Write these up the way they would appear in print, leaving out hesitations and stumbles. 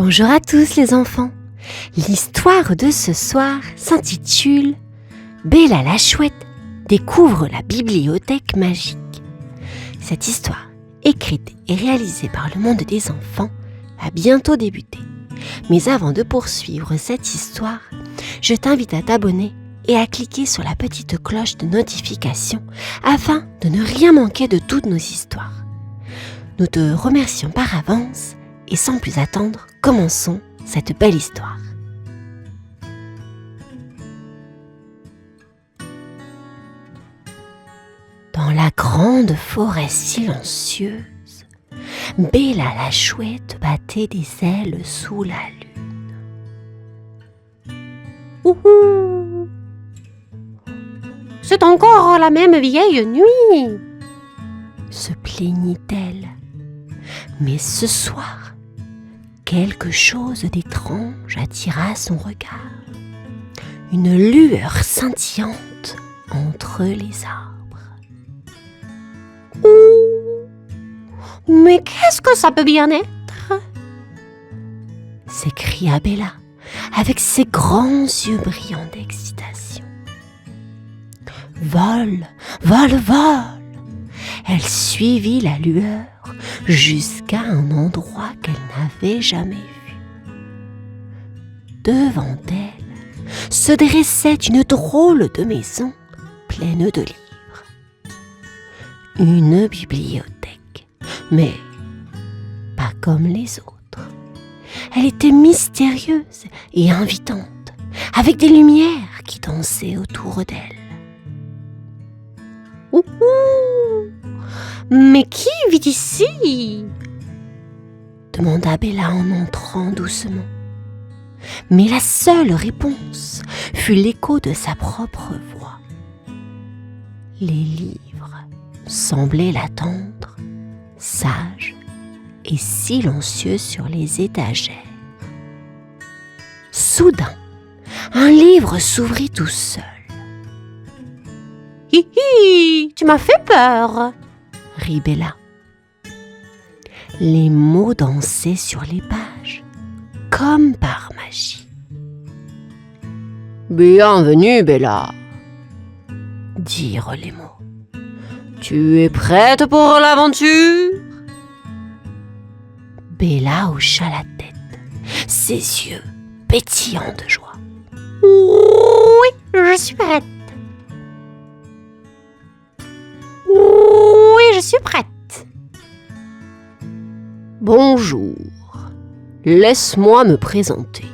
Bonjour à tous les enfants. L'histoire de ce soir s'intitule Bella la chouette découvre la bibliothèque magique. Cette histoire, écrite et réalisée par le monde des enfants, va bientôt débuter. Mais avant de poursuivre cette histoire, je t'invite à t'abonner et à cliquer sur la petite cloche de notification afin de ne rien manquer de toutes nos histoires. Nous te remercions par avance et sans plus attendre, commençons cette belle histoire. Dans la grande forêt silencieuse, Bella la chouette battait des ailes sous la lune. Ouhou! C'est encore la même vieille nuit, se plaignit-elle. Mais ce soir, quelque chose d'étrange attira son regard. Une lueur scintillante entre les arbres. Ouh! Mais qu'est-ce que ça peut bien être? S'écria Bella avec ses grands yeux brillants d'excitation. Vole, vole, vole! Elle suivit la lueur jusqu'à un endroit qu'elle n'avait jamais vu. Devant elle se dressait une drôle de maison pleine de livres. Une bibliothèque, mais pas comme les autres. Elle était mystérieuse et invitante, avec des lumières qui dansaient autour d'elle. Ouhou! Mais qui vit ici? Demanda Bella en entrant doucement. Mais la seule réponse fut l'écho de sa propre voix. Les livres semblaient l'attendre, sages et silencieux sur les étagères. Soudain, un livre s'ouvrit tout seul. « Hi hi, tu m'as fait peur !» rit Bella. Les mots dansaient sur les pages, comme par magie. « Bienvenue, Bella !» dirent les mots. « Tu es prête pour l'aventure ?» Bella hocha la tête, ses yeux pétillants de joie. « Oui, je suis prête. Oui, je suis prête. » Bonjour, laisse-moi me présenter.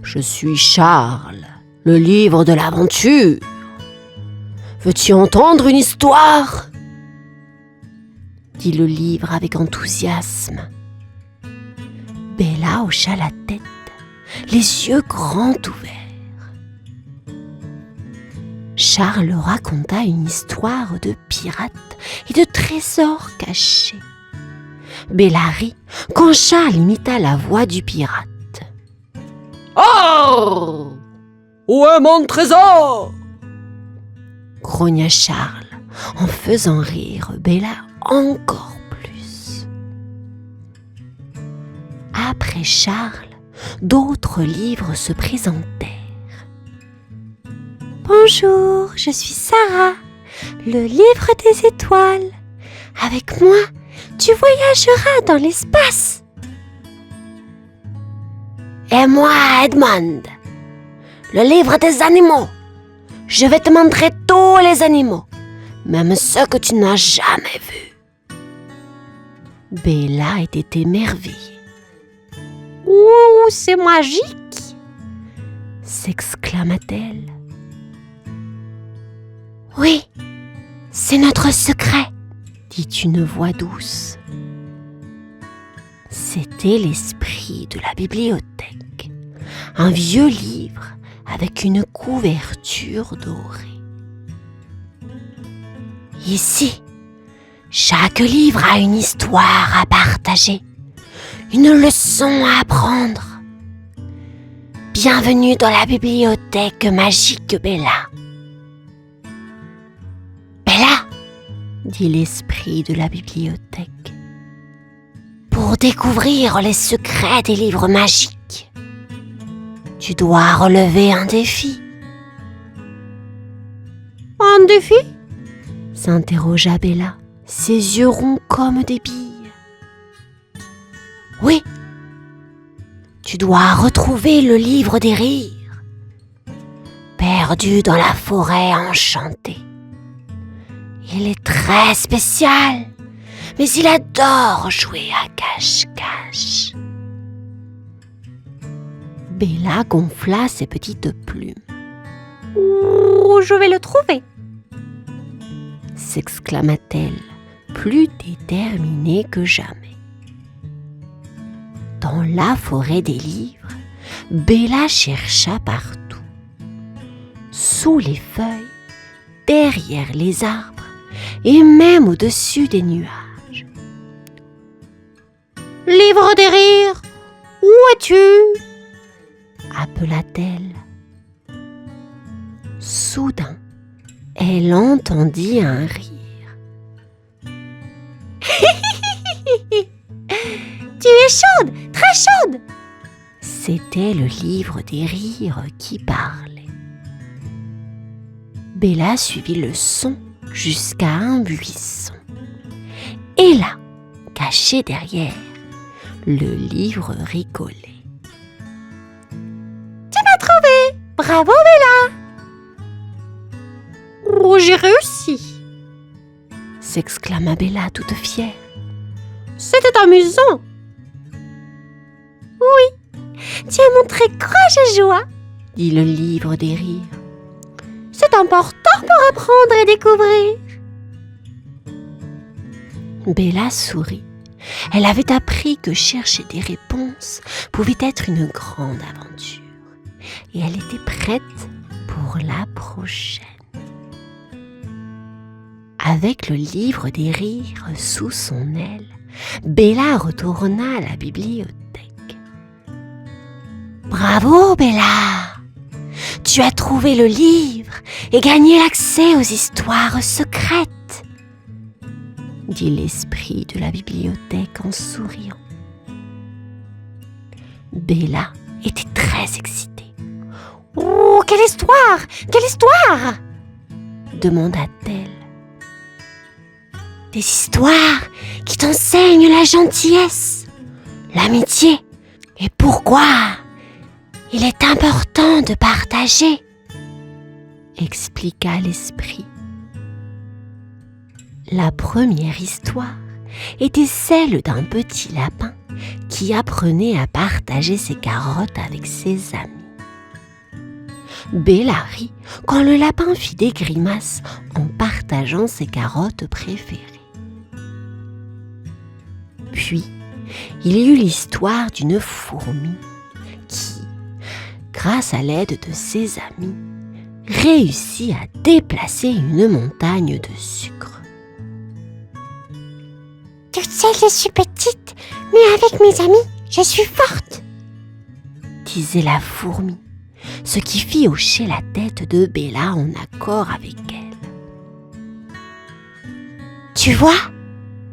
Je suis Charles, le livre de l'aventure. Veux-tu entendre une histoire? Dit le livre avec enthousiasme. Bella hocha la tête, les yeux grands ouverts. Charles raconta une histoire de pirates et de trésors cachés. Bella rit quand Charles imita la voix du pirate. « Oh! Où est mon trésor ?» grogna Charles en faisant rire Bella encore plus. Après Charles, d'autres livres se présentèrent. Bonjour, je suis Sarah, le livre des étoiles. Avec moi, tu voyageras dans l'espace. Et moi, Edmond, le livre des animaux. Je vais te montrer tous les animaux, même ceux que tu n'as jamais vus. Bella était émerveillée. Ouh, c'est magique! S'exclama-t-elle. Oui, c'est notre secret, dit une voix douce. C'était l'esprit de la bibliothèque, un vieux livre avec une couverture dorée. Ici, chaque livre a une histoire à partager, une leçon à apprendre. Bienvenue dans la bibliothèque magique Bella. Bella, dit l'esprit de la bibliothèque, pour Pour découvrir les secrets des livres magiques, tu dois relever un défi. Un défi ? S'interrogea Bella, ses yeux ronds comme des billes. Oui, tu dois retrouver le livre des rires, perdu dans la forêt enchantée. Il est très spécial, mais il adore jouer à cache-cache. Bella gonfla ses petites plumes. « Où je vais le trouver ?» s'exclama-t-elle, plus déterminée que jamais. Dans la forêt des livres, Bella chercha partout. Sous les feuilles, derrière les arbres et même au-dessus des nuages. « Livre des rires, où es-tu » appela-t-elle. Soudain, elle entendit un rire. « Tu es chaude, très chaude !» C'était le livre des rires qui parlait. Bella suivit le son jusqu'à un buisson. Et là, caché derrière, le livre rigolait. « Tu m'as trouvé! Bravo Bella !»« Oh, j'ai réussi !» s'exclama Bella toute fière. « C'était amusant !»« Oui, tu as montré courage et joie !» dit le livre des rires. « C'est important pour apprendre et découvrir. » Bella sourit. Elle avait appris que chercher des réponses pouvait être une grande aventure. Et elle était prête pour la prochaine. Avec le livre des rires sous son aile, Bella retourna à la bibliothèque. « Bravo Bella ! Tu as trouvé le livre et gagné l'accès aux histoires secrètes !» dit l'esprit de la bibliothèque en souriant. Bella était très excitée. « Oh, quelle histoire! Quelle histoire !» demanda-t-elle. « Des histoires qui t'enseignent la gentillesse, l'amitié et pourquoi il est important de partager, » expliqua l'esprit. La première histoire était celle d'un petit lapin qui apprenait à partager ses carottes avec ses amis. Bella rit quand le lapin fit des grimaces en partageant ses carottes préférées. Puis, il y eut l'histoire d'une fourmi qui, grâce à l'aide de ses amis, réussit à déplacer une montagne de sucre. « Tu sais, je suis petite, mais avec mes amis, je suis forte !» disait la fourmi, ce qui fit hocher la tête de Bella en accord avec elle. « Tu vois ?»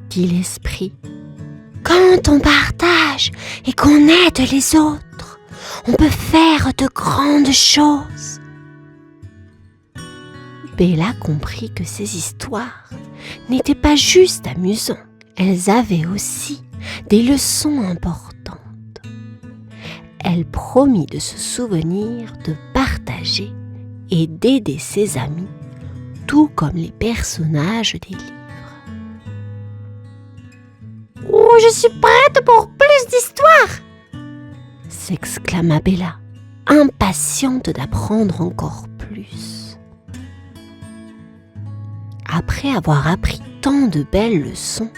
dit l'esprit. « Quand on partage et qu'on aide les autres, on peut faire de grandes choses. » Bella comprit que ces histoires n'étaient pas juste amusantes. Elles avaient aussi des leçons importantes. Elle promit de se souvenir de partager et d'aider ses amis, tout comme les personnages des livres. « Oh, je suis prête pour plus d'histoires !» s'exclama Bella, impatiente d'apprendre encore plus. Après avoir appris tant de belles leçons,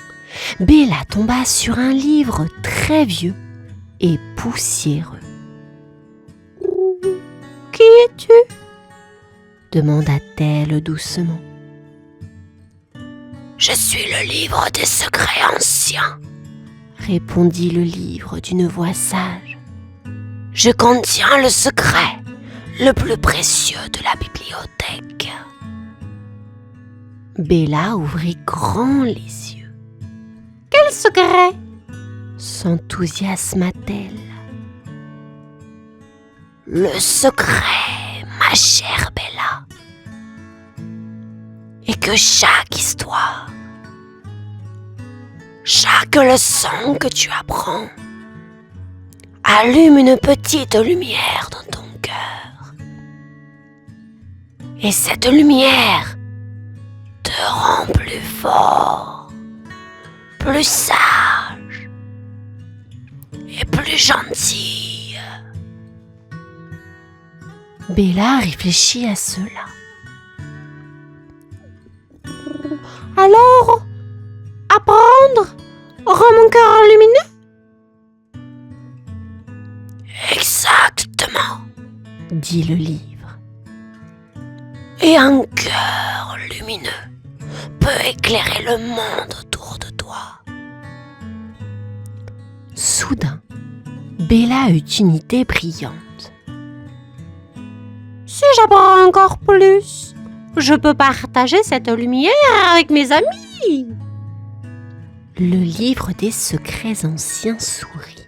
Bella tomba sur un livre très vieux et poussiéreux. « Qui es-tu » demanda-t-elle doucement. « Je suis le livre des secrets anciens » répondit le livre d'une voix sage. « Je contiens le secret le plus précieux de la bibliothèque. » Bella ouvrit grand les yeux. « Quel secret ?» s'enthousiasma-t-elle. Le secret, ma chère Bella, est que chaque histoire, chaque leçon que tu apprends, allume une petite lumière dans ton cœur. Et cette lumière te rend plus fort, plus sage et plus gentil. Bella réfléchit à cela. Alors, apprendre rend mon cœur lumineux? Exactement, dit le livre. Et un cœur lumineux peut éclairer le monde autour de toi. Soudain, Bella eut une idée brillante. Si j'apprends encore plus, je peux partager cette lumière avec mes amis. Le livre des secrets anciens sourit.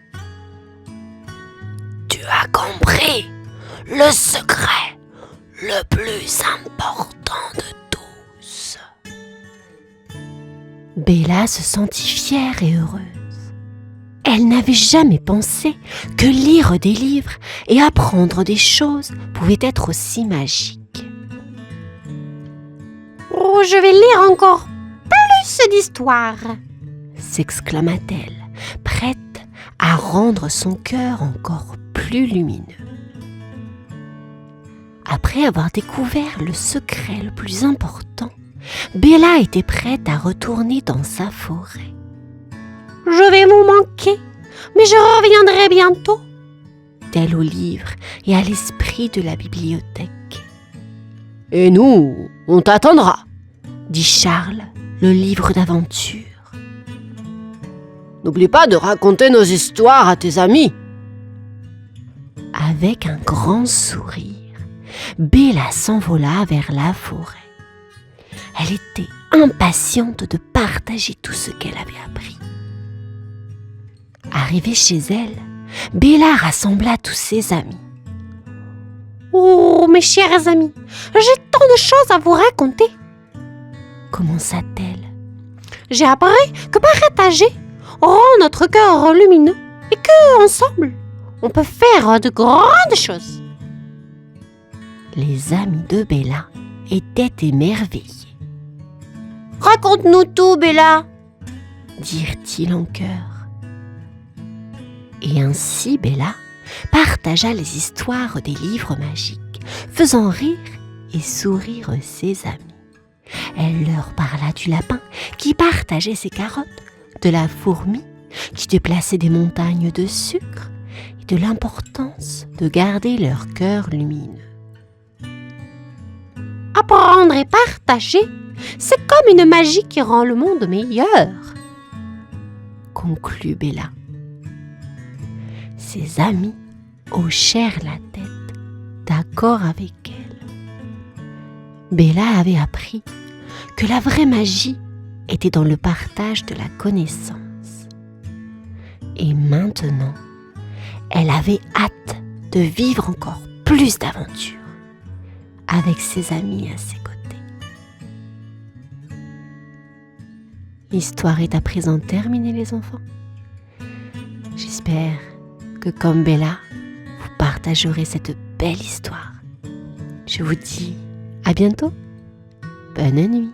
Tu as compris le secret le plus important de tous. Bella se sentit fière et heureuse. Elle n'avait jamais pensé que lire des livres et apprendre des choses pouvait être aussi magique. Oh, je vais lire encore plus d'histoires, s'exclama-t-elle, prête à rendre son cœur encore plus lumineux. Après avoir découvert le secret le plus important, Bella était prête à retourner dans sa forêt. Je vais vous manquer, mais je reviendrai bientôt, dit-elle au livre et à l'esprit de la bibliothèque. Et nous, on t'attendra, dit Charles, le livre d'aventure. N'oublie pas de raconter nos histoires à tes amis. Avec un grand sourire, Bella s'envola vers la forêt. Elle était impatiente de partager tout ce qu'elle avait appris. Arrivée chez elle, Bella rassembla tous ses amis. « Oh, mes chers amis, j'ai tant de choses à vous raconter !» commença-t-elle. « J'ai appris que partager rend notre cœur lumineux et que, ensemble, on peut faire de grandes choses. » Les amis de Bella étaient émerveillés. « Raconte-nous tout, Bella !» dirent-ils en chœur. Et ainsi Bella partagea les histoires des livres magiques, faisant rire et sourire ses amis. Elle leur parla du lapin qui partageait ses carottes, de la fourmi qui déplaçait des montagnes de sucre et de l'importance de garder leur cœur lumineux. Apprendre et partager, c'est comme une magie qui rend le monde meilleur, conclut Bella. Ses amis hochèrent la tête, d'accord avec elle. Bella avait appris que la vraie magie était dans le partage de la connaissance. Et maintenant, elle avait hâte de vivre encore plus d'aventures avec ses amis à ses côtés. L'histoire est à présent terminée, les enfants. J'espère que comme Bella, vous partagerez cette belle histoire. Je vous dis à bientôt. Bonne nuit.